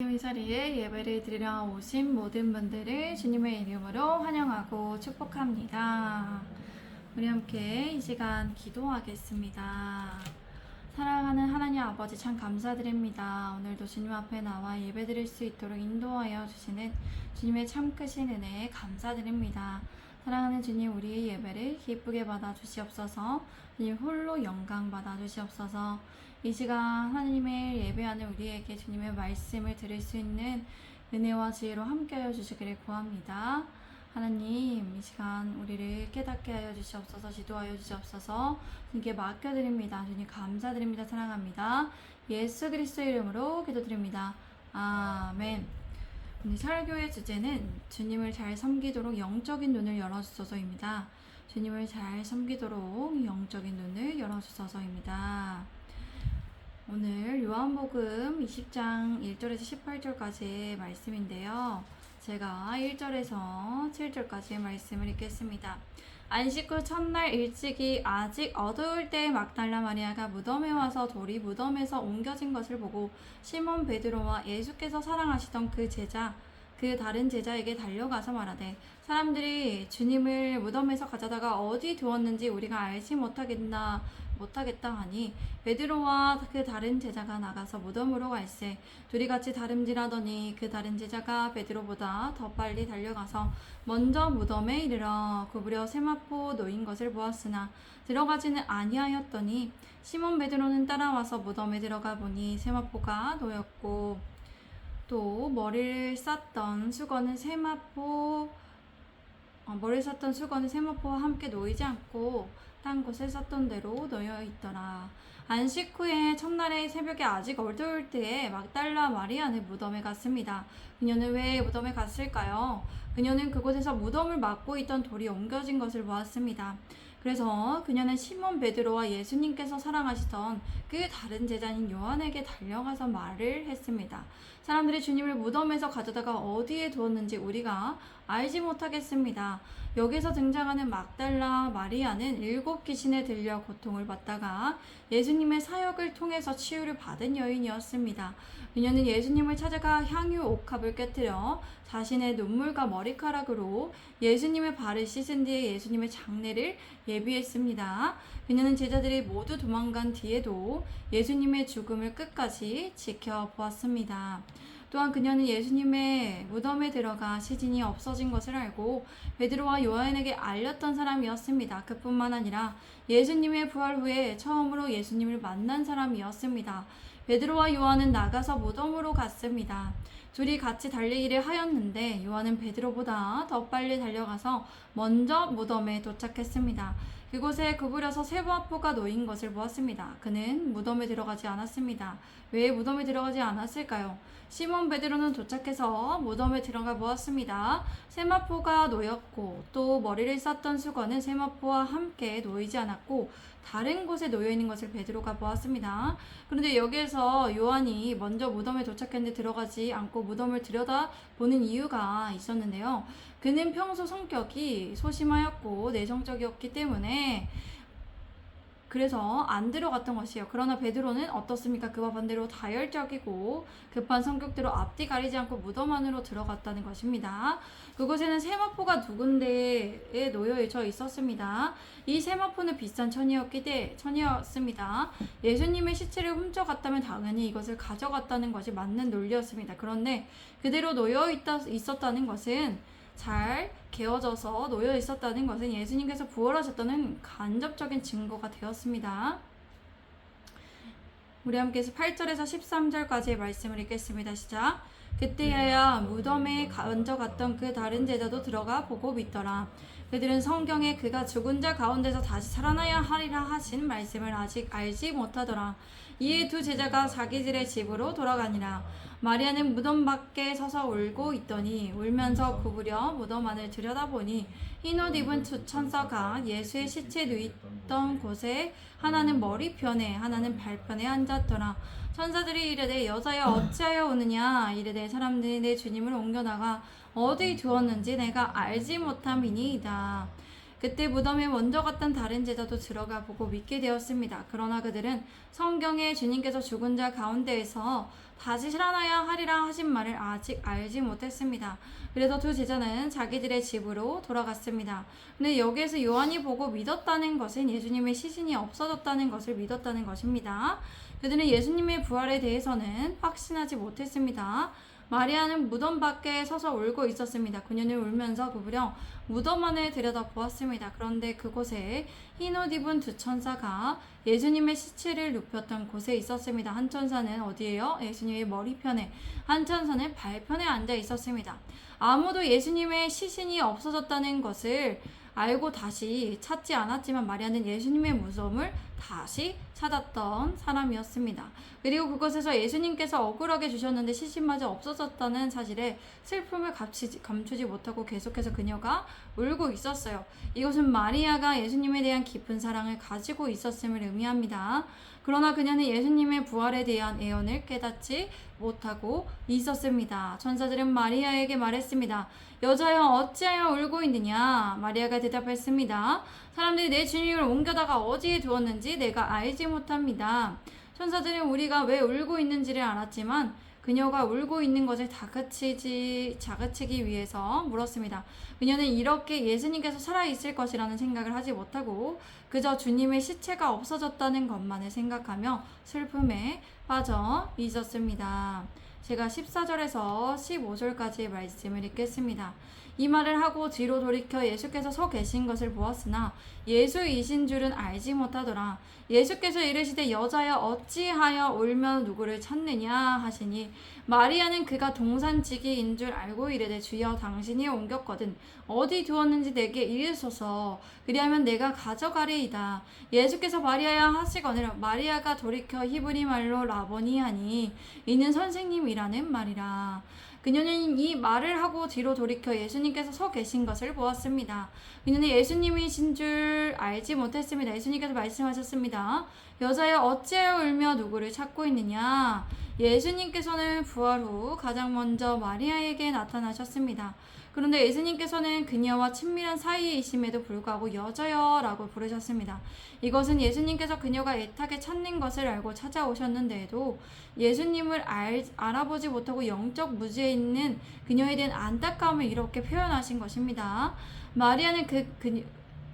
이 자리에 예배를 드리러 오신 모든 분들을 주님의 이름으로 환영하고 축복합니다. 우리 함께 이 시간 기도하겠습니다. 사랑하는 하나님 아버지 참 감사드립니다. 오늘도 주님 앞에 나와 예배드릴 수 있도록 인도하여 주시는 주님의 참 크신 은혜에 감사드립니다. 사랑하는 주님, 우리의 예배를 기쁘게 받아 주시옵소서. 주님 홀로 영광 받아 주시옵소서. 이 시간 하나님의 예배하는 우리에게 주님의 말씀을 들을 수 있는 은혜와 지혜로 함께하여 주시기를 구합니다. 하나님, 이 시간 우리를 깨닫게 하여 주시옵소서. 지도하여 주시옵소서. 주님께 맡겨드립니다. 주님 감사드립니다. 사랑합니다. 예수 그리스도의 이름으로 기도드립니다. 아멘. 오늘 설교의 주제는 주님을 잘 섬기도록 영적인 눈을 열어주소서입니다. 주님을 잘 섬기도록 영적인 눈을 열어주소서입니다. 오늘 요한복음 20장 1절에서 18절까지의 말씀인데요. 제가 1절에서 7절까지의 말씀을 읽겠습니다. 안식 후 첫날 일찍이 아직 어두울 때 막달라 마리아가 무덤에 와서 돌이 무덤에서 옮겨진 것을 보고 시몬 베드로와 예수께서 사랑하시던 그 다른 제자에게 달려가서 말하되 사람들이 주님을 무덤에서 가져다가 어디 두었는지 우리가 알지 못하겠다 하니 베드로와 그 다른 제자가 나가서 무덤으로 갈새 둘이 같이 다름질하더니 그 다른 제자가 베드로보다 더 빨리 달려가서 먼저 무덤에 이르러 구부려 세마포 놓인 것을 보았으나 들어가지는 아니하였더니 시몬 베드로는 따라와서 무덤에 들어가 보니 세마포가 놓였고 또 머리를 쌌던 수건은 세마포와 함께 놓이지 않고 딴 곳에 쌌던 대로 놓여 있더라. 안식 후에 첫날의 새벽에 아직 어두울 때에 막달라 마리아는 무덤에 갔습니다. 그녀는 왜 무덤에 갔을까요? 그녀는 그곳에서 무덤을 막고 있던 돌이 옮겨진 것을 보았습니다. 그래서 그녀는 시몬 베드로와 예수님께서 사랑하시던 그 다른 제자인 요한에게 달려가서 말을 했습니다. 사람들이 주님을 무덤에서 가져다가 어디에 두었는지 우리가 알지 못하겠습니다. 여기서 등장하는 막달라 마리아는 7 귀신에 들려 고통을 받다가 예수님의 사역을 통해서 치유를 받은 여인이었습니다. 그녀는 예수님을 찾아가 향유 옥합을 깨뜨려 자신의 눈물과 머리카락으로 예수님의 발을 씻은 뒤에 예수님의 장례를 예비했습니다. 그녀는 제자들이 모두 도망간 뒤에도 예수님의 죽음을 끝까지 지켜보았습니다. 또한 그녀는 예수님의 무덤에 들어가 시신이 없어진 것을 알고 베드로와 요한에게 알렸던 사람이었습니다. 그뿐만 아니라 예수님의 부활 후에 처음으로 예수님을 만난 사람이었습니다. 베드로와 요한은 나가서 무덤으로 갔습니다. 둘이 같이 달리기를 하였는데 요한은 베드로보다 더 빨리 달려가서 먼저 무덤에 도착했습니다. 그곳에 구부려서 세마포가 놓인 것을 보았습니다. 그는 무덤에 들어가지 않았습니다. 왜 무덤에 들어가지 않았을까요? 시몬 베드로는 도착해서 무덤에 들어가 보았습니다. 세마포가 놓였고 또 머리를 쌌던 수건은 세마포와 함께 놓이지 않았고 다른 곳에 놓여 있는 것을 베드로가 보았습니다. 그런데 여기에서 요한이 먼저 무덤에 도착했는데 들어가지 않고 무덤을 들여다보는 이유가 있었는데요. 그는 평소 성격이 소심하였고 내성적이었기 때문에 그래서 안 들어갔던 것이에요. 그러나 베드로는 어떻습니까? 그와 반대로 다혈적이고 급한 성격대로 앞뒤 가리지 않고 무덤 안으로 들어갔다는 것입니다. 그곳에는 세마포가 두 군데에 놓여져 있었습니다. 이 세마포는 비싼 천이었습니다. 예수님의 시체를 훔쳐갔다면 당연히 이것을 가져갔다는 것이 맞는 논리였습니다. 그런데 그대로 있었다는 것은 잘 개어져서 놓여 있었다는 것은 예수님께서 부활하셨다는 간접적인 증거가 되었습니다. 우리 함께 8절에서 13절까지의 말씀을 읽겠습니다. 시작. 그때야 무덤에 먼저 갔던 그 다른 제자도 들어가 보고 믿더라. 그들은 성경에 그가 죽은 자 가운데서 다시 살아나야 하리라 하신 말씀을 아직 알지 못하더라. 이에 두 제자가 자기들의 집으로 돌아가니라. 마리아는 무덤 밖에 서서 울고 있더니 울면서 구부려 무덤 안을 들여다보니 흰옷 입은 두 천사가 예수의 시체 누있던 곳에 하나는 머리편에 하나는 발편에 앉았더라. 천사들이 이르되 여자여 어찌하여 우느냐 이르되 사람들이 내 주님을 옮겨나가 어디 두었는지 내가 알지 못함이니이다. 그때 무덤에 먼저 갔던 다른 제자도 들어가 보고 믿게 되었습니다. 그러나 그들은 성경에 주님께서 죽은 자 가운데에서 다시 살아나야 하리라 하신 말을 아직 알지 못했습니다. 그래서 두 제자는 자기들의 집으로 돌아갔습니다. 근데 여기에서 요한이 보고 믿었다는 것은 예수님의 시신이 없어졌다는 것을 믿었다는 것입니다. 그들은 예수님의 부활에 대해서는 확신하지 못했습니다. 마리아는 무덤 밖에 서서 울고 있었습니다. 그녀는 울면서 구부려 무덤 안을 들여다보았습니다. 그런데 그곳에 흰 옷 입은 두 천사가 예수님의 시체를 눕혔던 곳에 있었습니다. 한 천사는 어디에요? 예수님의 머리편에, 한 천사는 발편에 앉아 있었습니다. 아무도 예수님의 시신이 없어졌다는 것을 알고 다시 찾지 않았지만 마리아는 예수님의 무덤을 다시 찾았던 사람이었습니다. 그리고 그곳에서 예수님께서 억울하게 주셨는데 시신마저 없어졌다는 사실에 슬픔을 감추지 못하고 계속해서 그녀가 울고 있었어요. 이것은 마리아가 예수님에 대한 깊은 사랑을 가지고 있었음을 의미합니다. 그러나 그녀는 예수님의 부활에 대한 애언을 깨닫지 못하고 있었습니다. 천사들은 마리아에게 말했습니다. 여자여 어찌하여 울고 있느냐? 마리아가 대답했습니다. 사람들이 내 주님을 옮겨다가 어디에 두었는지 내가 알지 못합니다. 천사들은 우리가 왜 울고 있는지를 알았지만 그녀가 울고 있는 것을 다그치기 위해서 물었습니다. 그녀는 이렇게 예수님께서 살아있을 것이라는 생각을 하지 못하고 그저 주님의 시체가 없어졌다는 것만을 생각하며 슬픔에 빠져 있었습니다. 제가 14절에서 15절까지의 말씀을 읽겠습니다. 이 말을 하고 뒤로 돌이켜 예수께서 서 계신 것을 보았으나 예수이신 줄은 알지 못하더라. 예수께서 이르시되 여자여 어찌하여 울며 누구를 찾느냐 하시니 마리아는 그가 동산지기인 줄 알고 이르되 주여 당신이 옮겼거든 어디 두었는지 내게 이르소서 그리하면 내가 가져가리이다. 예수께서 마리아야 하시거늘 마리아가 돌이켜 히브리 말로 라보니 하니 이는 선생님이라는 말이라. 그녀는 이 말을 하고 뒤로 돌이켜 예수님께서 서 계신 것을 보았습니다. 그녀는 예수님이신 줄 알지 못했습니다. 예수님께서 말씀하셨습니다. 여자여 어찌하여 울며 누구를 찾고 있느냐? 예수님께서는 부활 후 가장 먼저 마리아에게 나타나셨습니다. 그런데 예수님께서는 그녀와 친밀한 사이이심에도 불구하고 여자여 라고 부르셨습니다. 이것은 예수님께서 그녀가 애타게 찾는 것을 알고 찾아오셨는데도 예수님을 알아보지 못하고 영적 무지에 있는 그녀에 대한 안타까움을 이렇게 표현하신 것입니다. 마리아는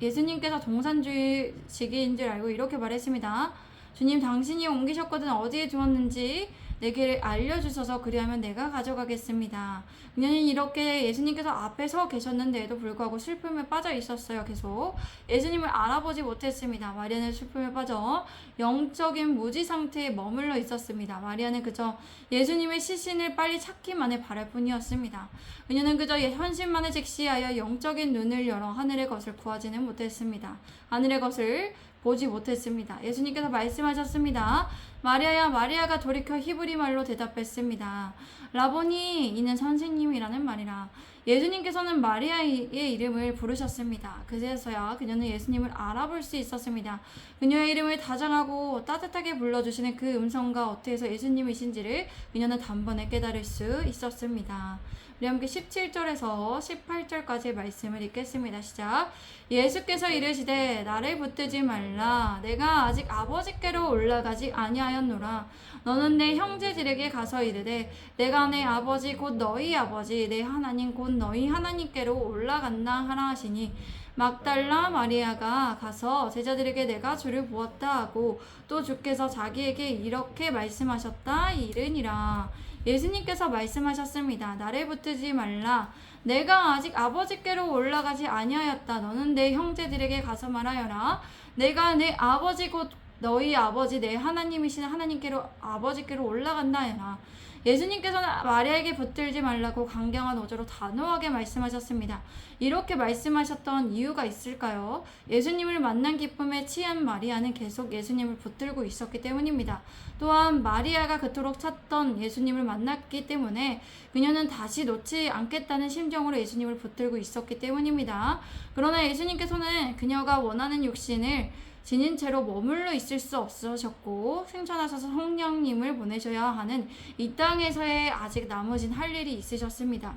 예수님께서 동산주의인 줄 알고 이렇게 말했습니다. 주님 당신이 옮기셨거든 어디에 두었는지 내게 알려주셔서 그리하면 내가 가져가겠습니다. 그녀는 이렇게 예수님께서 앞에 서 계셨는데도 불구하고 슬픔에 빠져 있었어요. 계속 예수님을 알아보지 못했습니다. 마리아는 슬픔에 빠져 영적인 무지 상태에 머물러 있었습니다. 마리아는 그저 예수님의 시신을 빨리 찾기만을 바랄 뿐이었습니다. 그녀는 그저 현실만을 직시하여 영적인 눈을 열어 하늘의 것을 구하지는 못했습니다. 하늘의 것을 보지 못했습니다. 예수님께서 말씀하셨습니다. 마리아야 마리아가 돌이켜 히브리 말로 대답했습니다. 라보니 이는 선생님이라는 말이라. 예수님께서는 마리아의 이름을 부르셨습니다. 그제서야 그녀는 예수님을 알아볼 수 있었습니다. 그녀의 이름을 다정하고 따뜻하게 불러주시는 그 음성과 어태에서 예수님이신지를 그녀는 단번에 깨달을 수 있었습니다. 우리 함께 17절에서 18절까지의 말씀을 읽겠습니다. 시작. 예수께서 이르시되 나를 붙들지 말라. 내가 아직 아버지께로 올라가지 아니하였노라. 너는 내 형제들에게 가서 이르되 내가 내 아버지 곧 너희 아버지 내 하나님 곧 너희 하나님께로 올라간다 하라 하시니 막달라 마리아가 가서 제자들에게 내가 주를 보았다 하고 또 주께서 자기에게 이렇게 말씀하셨다 이르니라. 예수님께서 말씀하셨습니다. 나를 붙들지 말라. 내가 아직 아버지께로 올라가지 아니하였다. 너는 내 형제들에게 가서 말하여라. 내가 내 아버지 곧 너희 아버지 내 하나님이신 하나님께로 아버지께로 올라간다 하여라. 예수님께서는 마리아에게 붙들지 말라고 강경한 어조로 단호하게 말씀하셨습니다. 이렇게 말씀하셨던 이유가 있을까요? 예수님을 만난 기쁨에 취한 마리아는 계속 예수님을 붙들고 있었기 때문입니다. 또한 마리아가 그토록 찾던 예수님을 만났기 때문에 그녀는 다시 놓지 않겠다는 심정으로 예수님을 붙들고 있었기 때문입니다. 그러나 예수님께서는 그녀가 원하는 육신을 지닌 채로 머물러 있을 수 없으셨고 승천하셔서 성령님을 보내셔야 하는 이 땅에서의 아직 남으신 할 일이 있으셨습니다.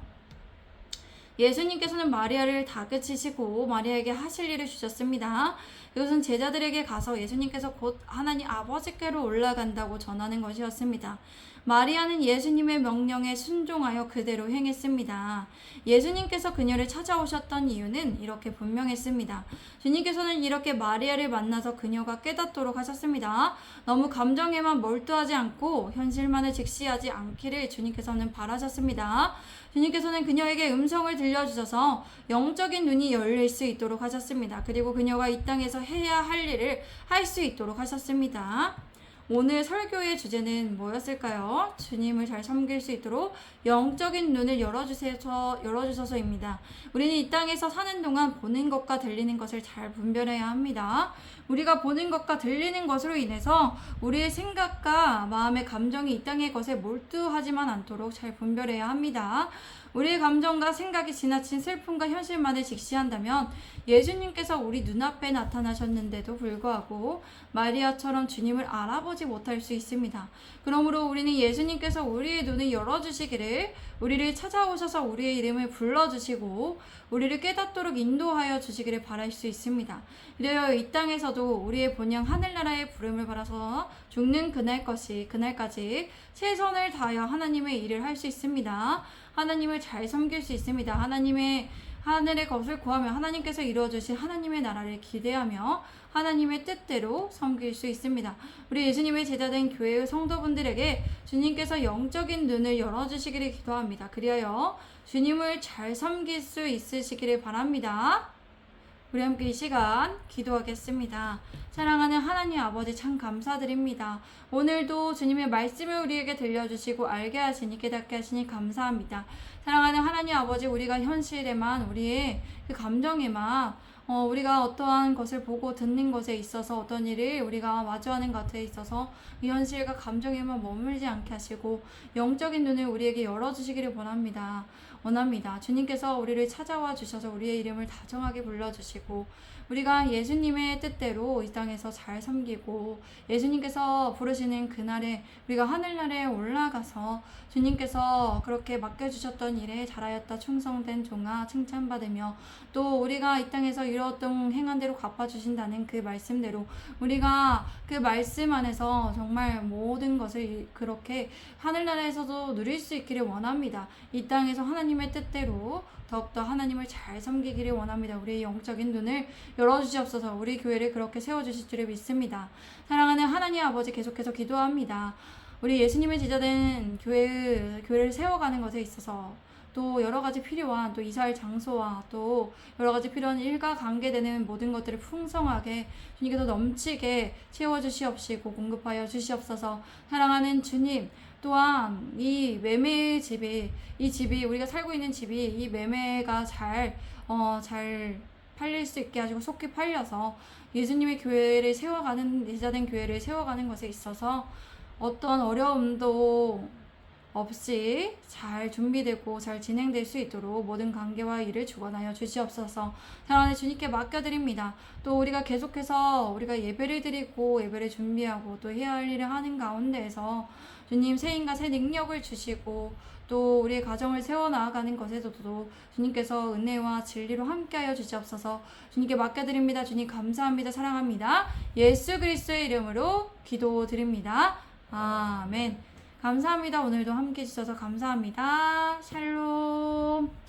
예수님께서는 마리아를 다그치시고 마리아에게 하실 일을 주셨습니다. 이것은 제자들에게 가서 예수님께서 곧 하나님 아버지께로 올라간다고 전하는 것이었습니다. 마리아는 예수님의 명령에 순종하여 그대로 행했습니다. 예수님께서 그녀를 찾아오셨던 이유는 이렇게 분명했습니다. 주님께서는 이렇게 마리아를 만나서 그녀가 깨닫도록 하셨습니다. 너무 감정에만 몰두하지 않고 현실만을 직시하지 않기를 주님께서는 바라셨습니다. 주님께서는 그녀에게 음성을 들려주셔서 영적인 눈이 열릴 수 있도록 하셨습니다. 그리고 그녀가 이 땅에서 해야 할 일을 할 수 있도록 하셨습니다. 오늘 설교의 주제는 뭐였을까요? 주님을 잘 섬길 수 있도록 영적인 눈을 열어주셔서입니다. 우리는 이 땅에서 사는 동안 보는 것과 들리는 것을 잘 분별해야 합니다. 우리가 보는 것과 들리는 것으로 인해서 우리의 생각과 마음의 감정이 이 땅의 것에 몰두하지만 않도록 잘 분별해야 합니다. 우리의 감정과 생각이 지나친 슬픔과 현실만을 직시한다면 예수님께서 우리 눈앞에 나타나셨는데도 불구하고 마리아처럼 주님을 알아보지 못할 수 있습니다. 그러므로 우리는 예수님께서 우리의 눈을 열어주시기를, 우리를 찾아오셔서 우리의 이름을 불러주시고 우리를 깨닫도록 인도하여 주시기를 바랄 수 있습니다. 이래야 이 땅에서도 우리의 본향 하늘나라의 부름을 받아서 죽는 그날까지 최선을 다하여 하나님의 일을 할 수 있습니다. 하나님을 잘 섬길 수 있습니다. 하늘의 것을 구하며 하나님께서 이루어주신 하나님의 나라를 기대하며 하나님의 뜻대로 섬길 수 있습니다. 우리 예수님의 제자된 교회의 성도분들에게 주님께서 영적인 눈을 열어주시기를 기도합니다. 그리하여 주님을 잘 섬길 수 있으시기를 바랍니다. 우리 함께 이 시간 기도하겠습니다. 사랑하는 하나님 아버지 참 감사드립니다. 오늘도 주님의 말씀을 우리에게 들려주시고 알게 하시니 깨닫게 하시니 감사합니다. 사랑하는 하나님 아버지, 우리가 현실에만, 우리의 그 감정에만 우리가 어떠한 것을 보고 듣는 것에 있어서 어떤 일을 우리가 마주하는 것에 있어서 이 현실과 감정에만 머물지 않게 하시고 영적인 눈을 우리에게 열어주시기를 원합니다. 주님께서 우리를 찾아와 주셔서 우리의 이름을 다정하게 불러주시고 우리가 예수님의 뜻대로 이 땅에서 잘 섬기고 예수님께서 부르시는 그날에 우리가 하늘나라에 올라가서 주님께서 그렇게 맡겨주셨던 일에 잘하였다 충성된 종아 칭찬받으며 또 우리가 이 땅에서 이루었던 행한 대로 갚아주신다는 그 말씀대로 우리가 그 말씀 안에서 정말 모든 것을 그렇게 하늘나라에서도 누릴 수 있기를 원합니다. 이 땅에서 하나님의 뜻대로 더욱더 하나님을 잘 섬기기를 원합니다. 우리의 영적인 눈을 열어주시옵소서. 우리 교회를 그렇게 세워주실 줄을 믿습니다. 사랑하는 하나님 아버지, 계속해서 기도합니다. 우리 예수님의 제자된 교회를 세워가는 것에 있어서 또 여러 가지 필요한 또 이사할 장소와 또 여러 가지 필요한 일과 관계되는 모든 것들을 풍성하게 주님께서 넘치게 채워주시옵시고 공급하여 주시옵소서. 사랑하는 주님, 또한 이 매매의 집이 우리가 살고 있는 집이 이 매매가 잘 팔릴 수 있게 하시고 속히 팔려서 예수님의 교회를 세워가는, 제자된 교회를 세워가는 것에 있어서 어떤 어려움도 없이 잘 준비되고 잘 진행될 수 있도록 모든 관계와 일을 주관하여 주시옵소서. 사랑하는 주님께 맡겨드립니다. 또 우리가 계속해서 우리가 예배를 드리고 예배를 준비하고 또 해야 할 일을 하는 가운데에서 주님 새 힘과 새 능력을 주시고 또 우리의 가정을 세워나가는 것에서도 주님께서 은혜와 진리로 함께하여 주시옵소서. 주님께 맡겨드립니다. 주님 감사합니다. 사랑합니다. 예수 그리스도의 이름으로 기도드립니다. 아멘. 감사합니다. 오늘도 함께 해주셔서 감사합니다. 샬롬.